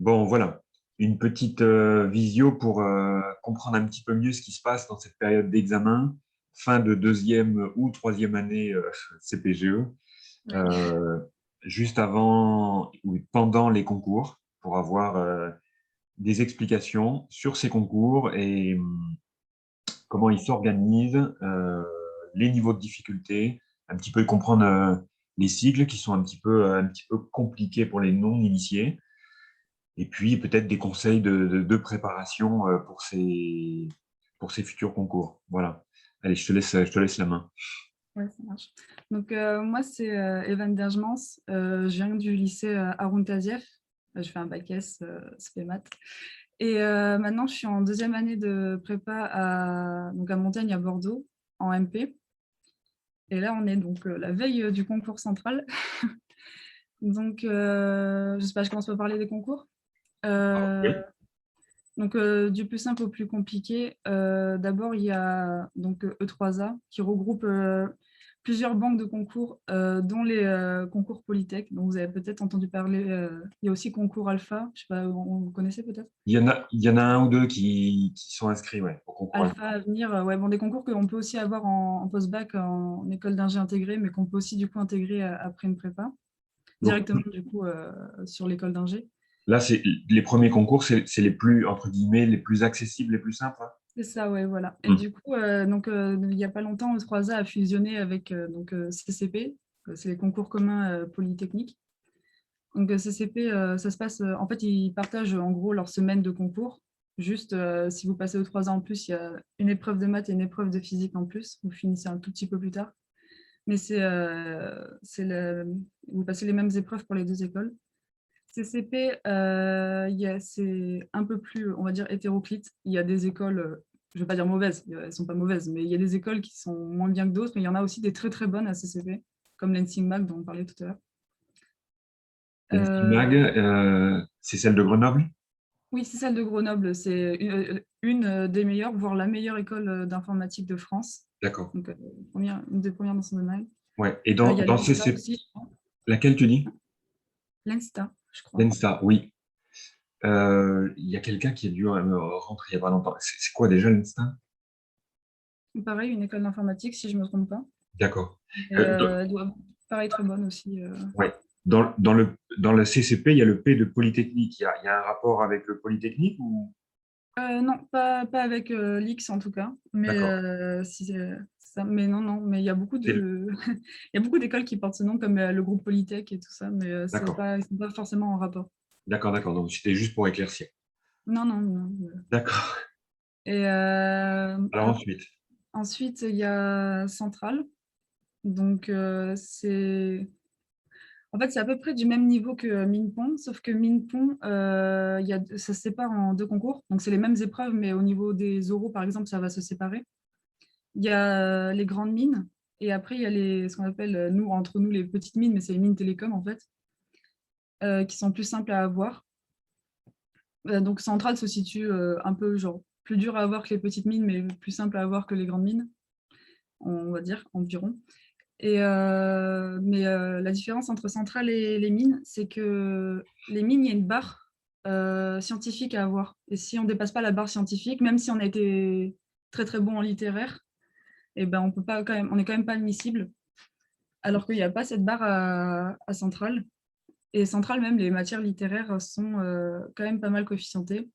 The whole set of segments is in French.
Bon, voilà, une petite visio pour comprendre un petit peu mieux ce qui se passe dans cette période d'examen, fin de deuxième ou troisième année CPGE, Ouais. euh, juste avant ou pendant les concours, pour avoir des explications sur ces concours et comment ils s'organisent, les niveaux de difficulté, un petit peu comprendre les cycles qui sont un petit peu compliqués pour les non-initiés. Et puis peut-être des conseils de préparation pour ces futurs concours. Voilà. Allez, je te laisse la main. Ouais, ça marche. Donc, moi, c'est Evan Dergemans. Je viens du lycée Haroun Tazieff. Je fais un bac S, spé maths. Et maintenant, je suis en deuxième année de prépa donc à Montaigne, à Bordeaux, en MP. Et là, on est donc la veille du concours central. Donc, je sais pas, je commence par parler des concours. Oui. Euh, donc, du plus simple au plus compliqué, d'abord, il y a donc E3A qui regroupe plusieurs banques de concours, dont les concours Polytech. Donc, vous avez peut-être entendu parler. Il y a aussi concours Alpha. Je sais pas, vous connaissez peut-être? Il y en a un ou deux qui sont inscrits ouais, au concours Alpha, Alpha. Avenir, ouais, bon, des concours qu'on peut aussi avoir en post-bac, en école d'ingé intégrée, mais qu'on peut aussi du coup intégrer après une prépa, Donc directement du coup sur l'école d'ingé. là, c'est les premiers concours, c'est les plus, entre guillemets, les plus accessibles, les plus simples, hein. C'est ça, ouais, voilà. Et Hmm. du coup, donc, il n'y a pas longtemps, E3A a fusionné avec donc, CCP, c'est les concours communs polytechniques. Donc, CCP, ça se passe, en fait, ils partagent en gros leur semaine de concours. Juste, si vous passez E3A en plus, il y a une épreuve de maths et une épreuve de physique en plus. Vous finissez un tout petit peu plus tard. Mais vous passez les mêmes épreuves pour les deux écoles. CCP, c'est un peu plus, on va dire, hétéroclite. Il y a des écoles, je ne vais pas dire mauvaises, elles ne sont pas mauvaises, mais il y a des écoles qui sont moins bien que d'autres, mais il y en a aussi des très très bonnes à CCP, comme l'Ensing Mag dont on parlait tout à l'heure. L'Enstimag, c'est celle de Grenoble? Oui, c'est celle de Grenoble, c'est une des meilleures, voire la meilleure école d'informatique de France. D'accord. Donc, une des premières dans son domaine. Ouais. Et Il y a dans l'ENSTA CC, aussi, je crois. laquelle tu dis? L'ENSTA, je crois. L'ENSTA, oui. Il y a quelqu'un qui a dû rentrer il n'y a pas longtemps. C'est quoi déjà l'ENSTA? Pareil, une école d'informatique, si je ne me trompe pas. D'accord. Et elle doit, pareil, très bonne aussi. Ouais. Dans le CCP, il y a le P de Polytechnique. Il y a un rapport avec le Polytechnique ou... Non, pas avec l'X en tout cas, mais D'accord. si ça, mais non, non, mais il y a beaucoup C'est de, il y a beaucoup d'écoles qui portent ce nom, comme le groupe Polytech et tout ça, mais D'accord. ils sont pas forcément en rapport. D'accord, d'accord. Donc, c'était juste pour éclaircir. Non, non, non. D'accord. Et Alors ensuite. ensuite, il y a Centrale, donc en fait, c'est à peu près du même niveau que Minpon, sauf que Minpon, ça se sépare en deux concours, donc c'est les mêmes épreuves, mais au niveau des oraux, par exemple, ça va se séparer. Il y a les grandes mines et après, il y a ce qu'on appelle, entre nous, les petites mines, mais c'est les mines télécom en fait, qui sont plus simples à avoir. Donc Centrale se situe un peu genre plus dur à avoir que les petites mines, mais plus simple à avoir que les grandes mines, on va dire environ. Mais la différence entre Centrale et les mines, c'est que les mines, il y a une barre scientifique à avoir. Et si on ne dépasse pas la barre scientifique, même si on a été très très bon en littéraire, eh ben, on peut pas, on n'est quand même pas admissible. Alors qu'il n'y a pas cette barre à Centrale. Et Centrale, même, les matières littéraires sont quand même pas mal coefficientées.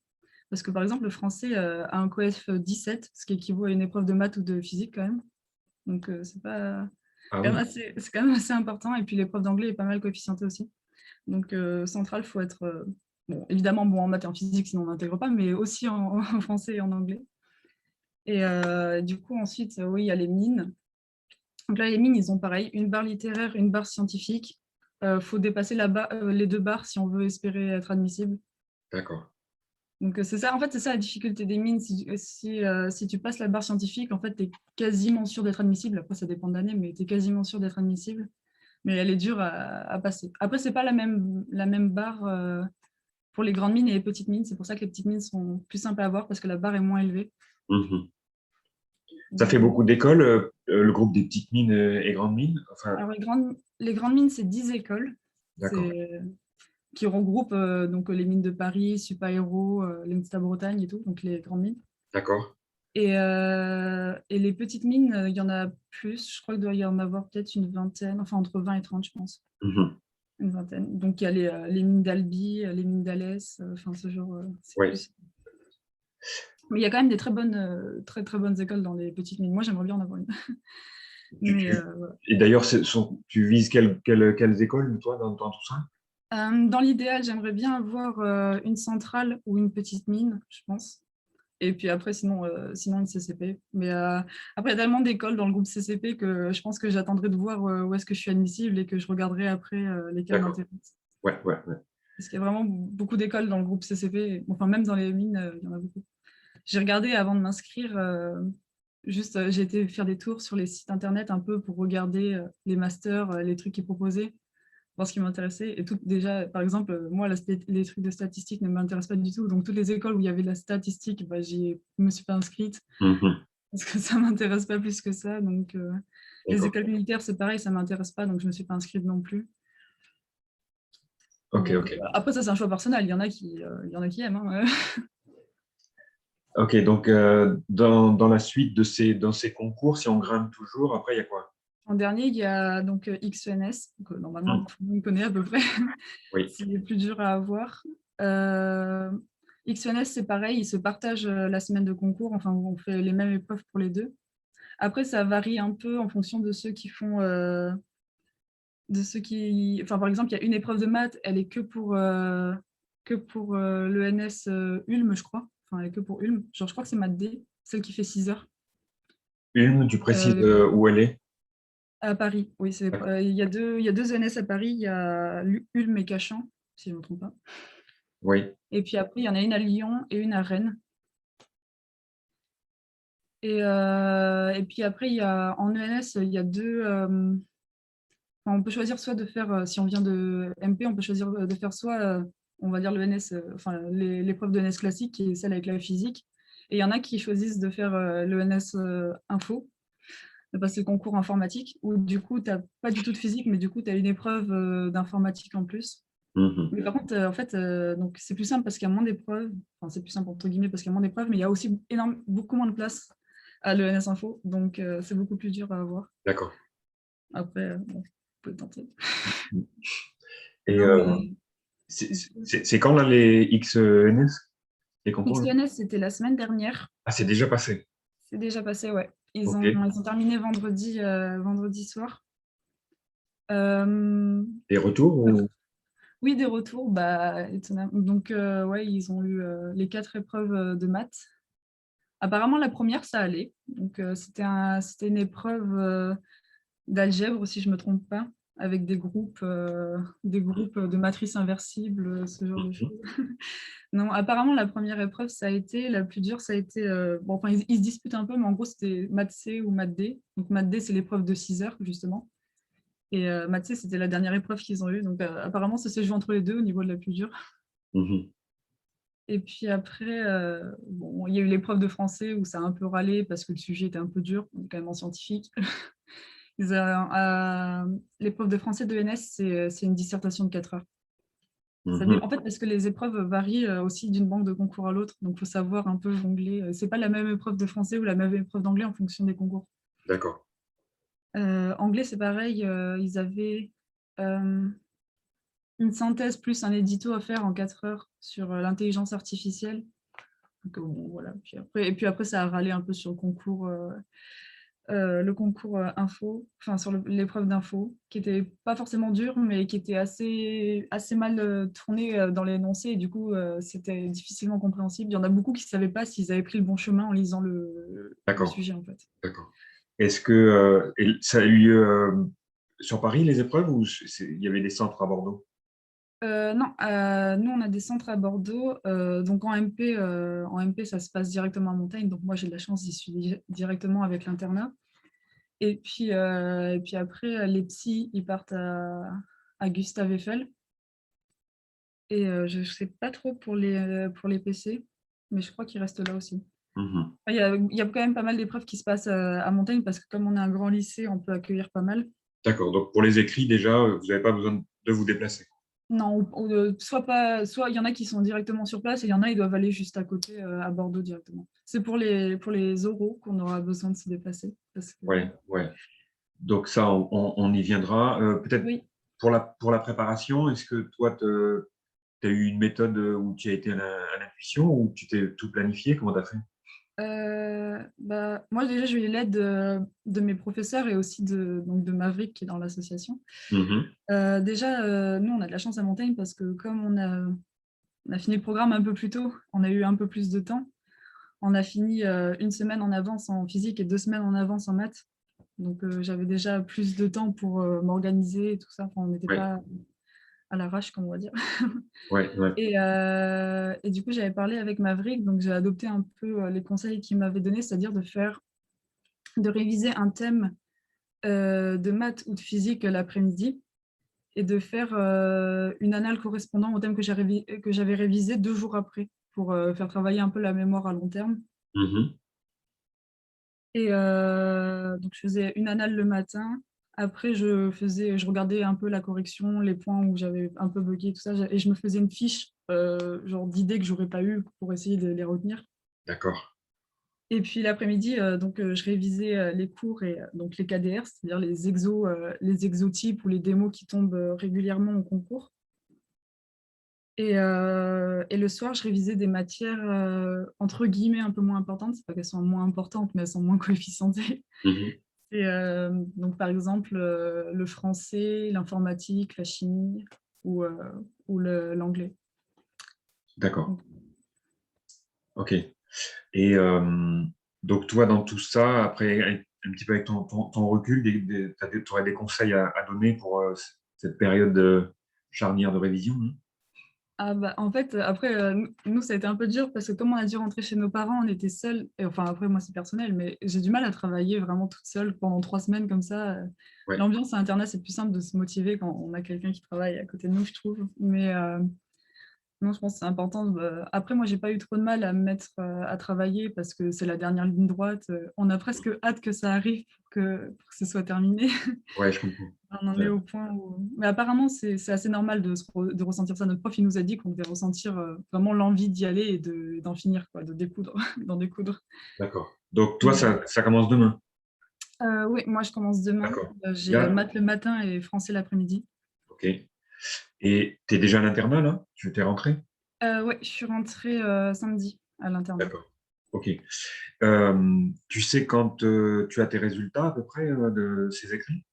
Parce que, par exemple, le français a un coef 17, ce qui équivaut à une épreuve de maths ou de physique, quand même. Donc, Ah oui. c'est quand même assez important. Et puis, l'épreuve d'anglais est pas mal coefficientée aussi. Donc, Centrale, il faut être, bon, évidemment, bon en maths et en physique, sinon on n'intègre pas, mais aussi en français et en anglais. Et du coup, ensuite, oui, il y a les mines. Donc là, les mines, ils ont pareil, une barre littéraire, une barre scientifique. Il faut dépasser les deux barres si on veut espérer être admissible. D'accord. Donc c'est ça, en fait, c'est ça la difficulté des mines. Si tu passes la barre scientifique, en fait, tu es quasiment sûr d'être admissible. Après, ça dépend de l'année, mais tu es quasiment sûr d'être admissible. Mais elle est dure à passer. Après, c'est pas la même barre pour les grandes mines et les petites mines. C'est pour ça que les petites mines sont plus simples à avoir parce que la barre est moins élevée. Mhm. Ça Donc, fait beaucoup d'écoles, le groupe des petites mines et grandes mines. Enfin, alors, les grandes mines, c'est 10 écoles. d'accord. C'est qui regroupe donc, les mines de Paris, Supaéro, l'ENSTA Bretagne et tout, donc les grandes mines. D'accord. Et les petites mines, il y en a plus. Je crois qu'il doit y en avoir peut-être une vingtaine, enfin entre 20 et 30, je pense. Une vingtaine. Donc, il y a les mines d'Albi, les mines d'Alès, enfin ce genre. Oui. Mais il y a quand même des très bonnes écoles dans les petites mines. Moi, j'aimerais bien en avoir une. Mais, voilà. Et d'ailleurs, tu vises quelles écoles, toi, dans tout ça? Dans l'idéal, j'aimerais bien avoir une centrale ou une petite mine, je pense. Et puis après, sinon une CCP. Mais après, il y a tellement d'écoles dans le groupe CCP que je pense que j'attendrai de voir où est-ce que je suis admissible et que je regarderai après lesquelles m'intéressent. Ouais. Parce qu'il y a vraiment beaucoup d'écoles dans le groupe CCP. Enfin, même dans les mines, il y en a beaucoup. J'ai regardé avant de m'inscrire, j'ai été faire des tours sur les sites internet un peu pour regarder les masters, les trucs qu'ils proposaient, voir ce qui m'intéressait. Et déjà, par exemple, moi, les trucs de statistique ne m'intéressent pas du tout. Donc, toutes les écoles où il y avait de la statistique, bah, je ne me suis pas inscrite parce que ça ne m'intéresse pas plus que ça. Donc, les écoles militaires, c'est pareil, ça ne m'intéresse pas. Donc, je ne me suis pas inscrite non plus. Ok. Après, ça, c'est un choix personnel. Il y en a qui aiment. Hein. Ok, donc dans la suite dans ces concours, si on grimpe toujours, après, il y a quoi? En dernier, il y a donc XENS, donc, normalement, tout le monde connaît à peu près. Oui. C'est les plus durs à avoir. XENS, c'est pareil, ils se partagent la semaine de concours. Enfin, on fait les mêmes épreuves pour les deux. Après, ça varie un peu en fonction de ceux qui font... Enfin, par exemple, il y a une épreuve de maths, elle est que pour l'ENS Ulm, je crois. Enfin, elle est que pour Ulm. Genre, je crois que c'est maths D, celle qui fait 6 heures. Ulm, tu précises où elle est? À Paris, oui. Il y a deux ENS à Paris. Il y a Ulm et Cachan, si je ne me trompe pas. Oui. Et puis après, il y en a une à Lyon et une à Rennes. Et puis après, en ENS, il y a deux... on peut choisir soit de faire, si on vient de MP, on peut choisir de faire soit, on va dire l'ENS, enfin l'épreuve de d'ENS classique, qui est celle avec la physique. Et il y en a qui choisissent de faire l'ENS info, de passer le concours informatique, où du coup, tu n'as pas du tout de physique, mais du coup, tu as une épreuve d'informatique en plus. Mais par contre, en fait, donc c'est plus simple parce qu'il y a moins d'épreuves. Enfin, c'est plus simple entre guillemets parce qu'il y a moins d'épreuves, mais il y a aussi beaucoup moins de place à l'ENS Info. Donc, c'est beaucoup plus dur à avoir. D'accord. Après, bon, vous pouvez tenter. Et Non, mais... c'est quand là les XENS, les concours? XENS, c'était la semaine dernière. Ah, c'est déjà passé. C'est déjà passé, ouais. Ils Ok. ont terminé vendredi soir. Des retours ou... Oui, des retours, bah, étonnamment. Donc, ouais, ils ont eu les 4 épreuves de maths. Apparemment, la première, ça allait. Donc, c'était une épreuve d'algèbre, si je ne me trompe pas, avec des groupes de matrices inversibles, ce genre de choses. Non, apparemment, la première épreuve, ça a été la plus dure. Ça a été, bon, enfin, ils se disputent un peu, mais en gros, c'était maths C ou maths D. Donc, maths D, c'est l'épreuve de 6 heures, justement. Et maths C, c'était la dernière épreuve qu'ils ont eue. Donc, apparemment, ça s'est joué entre les deux au niveau de la plus dure. Et puis après, bon, il y a eu l'épreuve de français où ça a un peu râlé parce que le sujet était un peu dur, on est quand même en scientifique. L'épreuve de français de NS, c'est une dissertation de 4 heures. En fait, parce que les épreuves varient aussi d'une banque de concours à l'autre, donc il faut savoir un peu jongler. C'est pas la même épreuve de français ou la même épreuve d'anglais en fonction des concours. D'accord. Anglais, c'est pareil, ils avaient une synthèse plus un édito à faire en 4 heures sur l'intelligence artificielle. Donc, bon, voilà. Et puis après, ça a râlé un peu sur le concours info, enfin sur l'épreuve d'info, qui était pas forcément dur, mais qui était assez mal tourné dans l'énoncé, et du coup, c'était difficilement compréhensible. Il y en a beaucoup qui ne savaient pas s'ils avaient pris le bon chemin en lisant le sujet, en fait. D'accord. Est-ce que ça a eu lieu sur Paris, les épreuves, ou il y avait des centres à Bordeaux? Non, nous, on a des centres à Bordeaux. Donc, en MP, ça se passe directement à Montagne. Donc, moi, j'ai de la chance, j'y suis directement avec l'internat. Et puis après, les psys, ils partent à Gustave Eiffel. Et je ne sais pas trop pour les PC, mais je crois qu'ils restent là aussi. Il y a quand même pas mal d'épreuves qui se passent à Montagne parce que comme on est un grand lycée, on peut accueillir pas mal. D'accord. Donc, pour les écrits, déjà, vous n'avez pas besoin de vous déplacer. Non, soit pas, soit il y en a qui sont directement sur place et il y en a, ils doivent aller juste à côté, à Bordeaux directement. C'est pour les oraux qu'on aura besoin de se déplacer parce que Ouais, ouais. Donc ça, on y viendra. Peut-être oui. pour la préparation, est-ce que toi, tu as eu une méthode où tu as été à l'intuition ou tu t'es tout planifié? Comment tu as fait? Bah, moi déjà, j'ai eu l'aide, de mes professeurs et aussi donc de Maverick qui est dans l'association. Mhm. Déjà, nous, on a de la chance à Montaigne parce que comme on a fini le programme un peu plus tôt, on a eu un peu plus de temps. On a fini, 1 semaine en avance en physique et 2 semaines en avance en maths. Donc, j'avais déjà plus de temps pour, m'organiser et tout ça. Enfin, on n'était Ouais, pas à l'arrache, comme on va dire. ouais, ouais. Et du coup, j'avais parlé avec Maverick, donc j'ai adopté un peu, les conseils qu'il m'avait donnés, c'est-à-dire de réviser un thème, de maths ou de physique l'après-midi et de faire, une annale correspondant au thème que j'avais révisé 2 jours après pour, faire travailler un peu la mémoire à long terme. Mhm. Et donc je faisais une annale le matin. Après, je regardais un peu la correction, les points où j'avais un peu buggé, tout ça, et je me faisais une fiche, genre d'idées que j'aurais pas eues pour essayer de les retenir. D'accord. Et puis l'après-midi, donc je révisais, les cours et donc les KDR, c'est-à-dire les exotypes ou les démos qui tombent, régulièrement au concours. Et le soir, je révisais des matières, entre guillemets «un peu moins importantes». C'est pas qu'elles sont moins importantes, mais elles sont moins coefficientées. Mhm. Et donc par exemple, le français, l'informatique, la chimie ou, l'anglais. D'accord. Donc OK. Et donc, toi, dans tout ça, après, un petit peu avec ton recul, tu aurais des conseils à donner pour cette période charnière de révision, hein? ah bah, en fait, après, nous, ça a été un peu dur parce que comme on a dû rentrer chez nos parents, on était seuls et enfin après moi, c'est personnel, mais j'ai du mal à travailler vraiment toute seule pendant 3 semaines comme ça, Ouais, L'ambiance à internat, c'est plus simple de se motiver quand on a quelqu'un qui travaille à côté de nous, je trouve. Mais non, je pense que c'est important après moi, j'ai pas eu trop de mal à me mettre, à travailler parce que c'est la dernière ligne droite, on a presque hâte que ça arrive pour que ce soit terminé. ouais, je comprends. On en est Ouais. au point où mais apparemment, c'est assez normal de ressentir ça. Notre prof, il nous a dit qu'on devait ressentir, vraiment l'envie d'y aller et d'en finir quoi, de découdre, d'en découdre. D'accord. Donc, toi, Mais ça commence demain. oui, moi, je commence demain. D'accord. Il y J'ai, a... maths le matin et français l'après-midi. OK. Et tu es déjà à l'internat, là? Tu t'es rentré? Ouais, je suis rentrée, samedi à l'internat. D'accord. OK. Tu sais quand tu as tes résultats à peu près de ces écrits?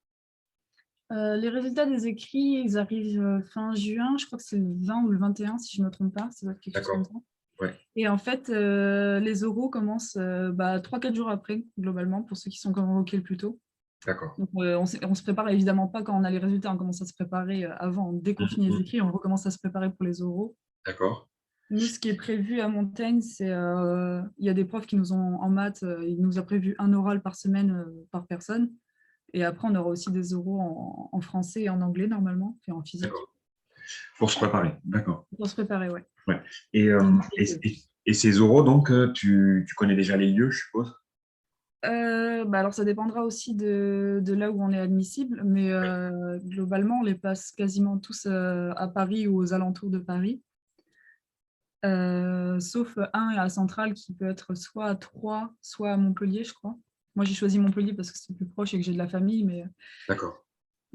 Les résultats des écrits, ils arrivent, fin juin. Je crois que c'est le 20 ou le 21 si je ne me trompe pas. Ça doit être quelque chose comme D'accord. ça. Ouais, Et en fait, les oraux commencent, 3-4 jours après, globalement, pour ceux qui sont convoqués le plus tôt. d'accord. Donc, on se prépare évidemment pas quand on a les résultats, on commence à se préparer avant. Dès qu'on Mhm, finit les mhm. écrits, on recommence à se préparer pour les oraux. D'accord. Nous, ce qui est prévu à Montaigne, c'est il y a des profs qui nous ont en maths, ils nous ont prévu un oral par semaine par personne. Et après, on aura aussi des oraux en français et en anglais normalement, et en physique. D'accord. Pour se préparer. D'accord. Pour se préparer, ouais. Ouais. Et, Et et ces oraux, donc, tu connais déjà les lieux, je suppose? alors ça dépendra aussi de là où on est admissible, mais globalement, on les passe quasiment tous à Paris ou aux alentours de Paris. Sauf un à Centrale qui peut être soit à Troyes, soit à Montpellier, je crois. Moi, j'ai choisi Montpellier parce que c'est plus proche et que j'ai de la famille, D'accord.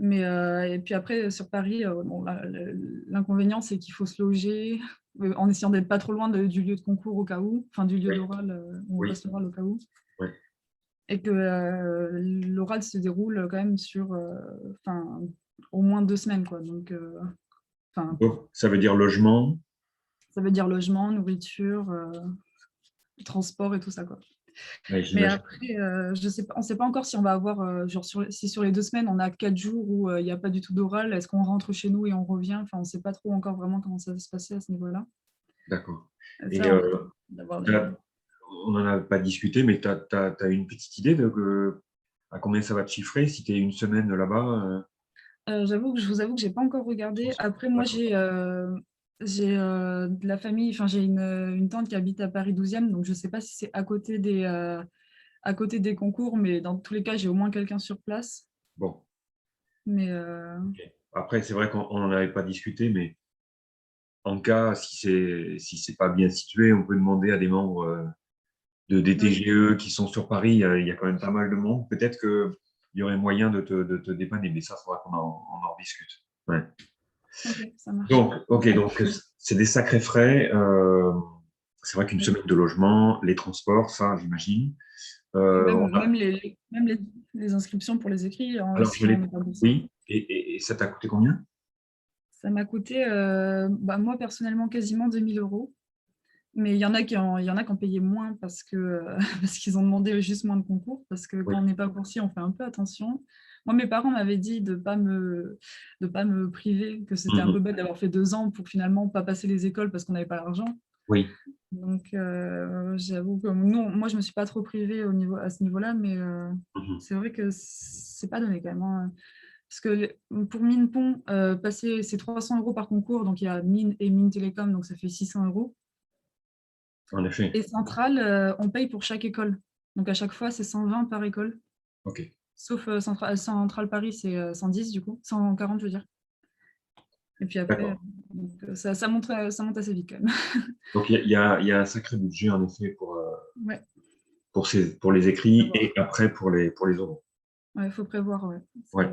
et puis après, sur Paris, bon, l'inconvénient, c'est qu'il faut se loger en essayant d'être pas trop loin du lieu de concours au cas où, enfin du lieu Oui, d'oral où on oui, passe l'oral au cas où, oui. et que l'oral se déroule quand même sur enfin, au moins 2 semaines, quoi. Donc, enfin, Donc, ça veut dire logement. ça veut dire logement, nourriture, transport et tout ça, quoi. Ouais, Mais j'imagine. après, je sais pas, on ne sait pas encore si on va avoir, genre si sur les 2 semaines, on a 4 jours où il n'y a pas du tout d'oral. Est-ce qu'on rentre chez nous et on revient? Enfin, on ne sait pas trop encore vraiment comment ça va se passer à ce niveau-là. D'accord. Et Et ça, on attend d'avoir les. on n'en a pas discuté, mais tu as une petite idée à combien ça va te chiffrer si tu es une semaine là-bas? Je vous avoue que j'ai pas encore regardé. Après, moi, D'accord. j'ai de la famille, enfin, j'ai une tante qui habite à Paris 12e, donc je ne sais pas si c'est à côté des concours, mais dans tous les cas, j'ai au moins quelqu'un sur place. Bon. Mais Ok. Après, c'est vrai qu'on n'en avait pas discuté, mais en cas, si c'est pas bien situé, on peut demander à des membres de Oui, DTGE qui sont sur Paris. Il y a quand même pas mal de monde. Peut-être qu'il y aurait moyen de te dépanner, mais ça, il faudra on en rediscute. Ouais. ok, ça marche. Donc, ok, donc c'est des sacrés frais. C'est vrai qu'une Oui. semaine de logement, les transports, ça, j'imagine. Et On a- même les inscriptions pour les écrits, hein, alors, je si on l'ai. n'est pas boursier. Oui, et ça t'a coûté combien? Ça m'a coûté, bah, moi personnellement, quasiment 2 000 €. Mais il y en a qui ont payé moins parce que, parce qu'ils ont demandé juste moins de concours. Parce que Oui. quand on n'est pas boursier, on fait un peu attention. Moi, mes parents m'avaient dit de pas me priver, que c'était un Mhm. peu bête d'avoir fait 2 ans pour finalement pas passer les écoles parce qu'on n'avait pas l'argent. Oui. Donc, j'avoue que non, moi, je me suis pas trop privée à ce niveau-là, mais Mhm. c'est vrai que c'est pas donné quand même, hein. Parce que pour Mine Pont, passer, c'est 300 € par concours, donc il y a Mine et Mine Télécom, donc ça fait 600 €. En effet. Et Centrale, on paye pour chaque école. Donc à chaque fois, c'est 120 par école. Ok. Sauf Centrale Paris, c'est 110 du coup, 140 je veux dire. Et puis après, D'accord. donc, ça monte assez vite quand même. Donc, il y a un sacré budget, en effet, Ouais, pour les faut écrits et prévoir. après pour les oraux. Ouais, faut prévoir, ouais. Ouais.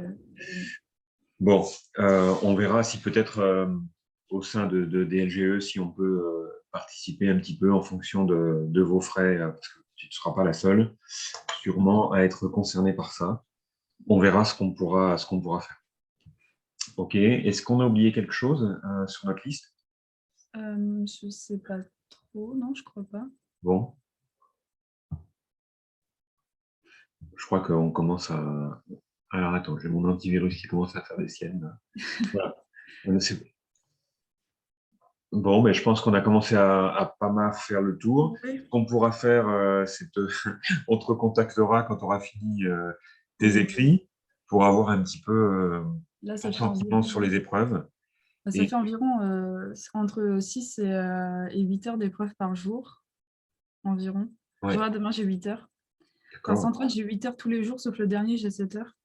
Bon, on verra si peut-être au sein de DLGE, si on peut participer un petit peu en fonction de vos frais, parce que tu ne seras pas la seule, sûrement, à être concernée par ça. On verra ce qu'on pourra faire. Ok. Est-ce qu'on a oublié quelque chose sur notre liste? Je sais pas trop, non, je crois pas. Bon, je crois qu'on commence à. Alors attends, j'ai mon antivirus qui commence à faire des siennes. Voilà. Bon, mais je pense qu'on a commencé à pas mal faire le tour. Ce Oui, qu'on pourra faire, c'est on te recontactera quand tu auras fini tes oui. écrits pour avoir un petit peu Là, ton sentiment sur les épreuves. ça Et fait environ entre 6 et 8 heures d'épreuves par jour, environ. ouais, Genre là, demain, j'ai 8 heures. Enfin, d'accord, Centrale, j'ai 8 heures tous les jours, sauf le dernier, j'ai 7 heures.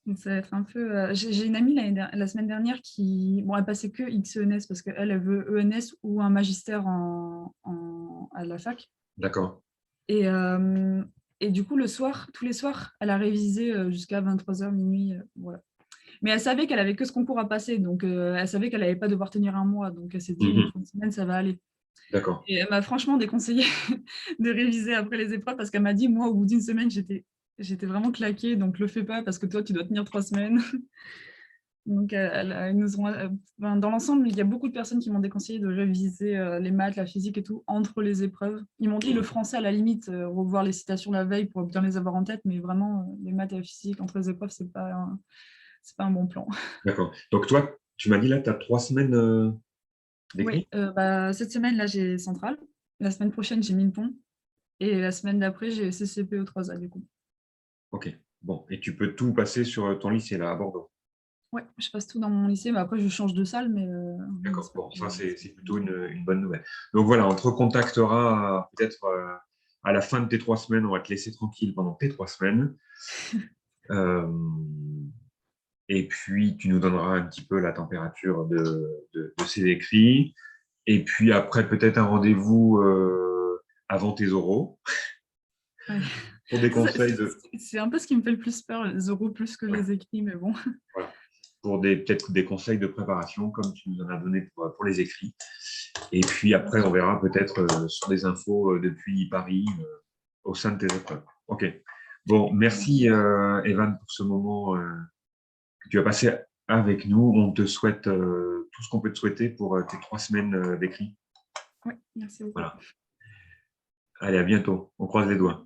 Donc ça va être un peu. J'ai une amie la semaine dernière qui. Bon, elle passait que XENS parce qu'elle, elle veut ENS ou un magistère à la fac. d'accord. Et, euh, et du coup, le soir, tous les soirs, elle a révisé jusqu'à 23 h, minuit. Voilà. Mais elle savait qu'elle avait que ce concours à passer. Donc, elle savait qu'elle n'allait pas devoir tenir un mois. Donc, elle s'est dit, une Mhm. fois une semaine, ça va aller. D'accord, Et elle m'a franchement déconseillé de réviser après les épreuves parce qu'elle m'a dit, moi, au bout d'une semaine, j'étais vraiment claquée. Donc, le fais pas parce que toi, tu dois tenir 3 semaines. Donc, elles nous ont, ben, dans l'ensemble, il y a beaucoup de personnes qui m'ont déconseillé de réviser les maths, la physique et tout entre les épreuves. Ils m'ont dit le français, à la limite, revoir les citations la veille pour bien les avoir en tête, mais vraiment, les maths et la physique entre les épreuves, c'est pas un bon plan. d'accord. Donc toi, tu m'as dit là, tu as 3 semaines Oui, d'écrit? bah, cette semaine, là, j'ai Centrale. La semaine prochaine, j'ai Mine-Pont. Et la semaine d'après, j'ai CCPE 3A, du coup. Ok. Bon, et tu peux tout passer sur ton lycée là à Bordeaux. Ouais, je passe tout dans mon lycée, mais après, je change de salle, mais D'accord. c'est pas Bon, ça grave. c'est plutôt une bonne nouvelle. Donc voilà, on te recontactera peut-être à la fin de tes 3 semaines. On va te laisser tranquille pendant tes 3 semaines. Euh, et puis, tu nous donneras un petit peu la température de ces écrits. Et puis après, peut-être un rendez-vous avant tes oraux Ouais. pour des conseils de, C'est un peu ce qui me fait le plus peur, les euros plus que ouais, les écrits, mais bon. voilà, pour peut-être des conseils de préparation comme tu nous en as donné pour les écrits. Et puis après, on verra peut-être sur des infos depuis Paris au sein de tes épreuves. Ok. Bon, Ça marche. merci Evan pour ce moment que tu as passé avec nous. On te souhaite tout ce qu'on peut te souhaiter pour tes 3 semaines d'écrit. Ouais, merci beaucoup. Voilà. Allez, à bientôt. On croise les doigts.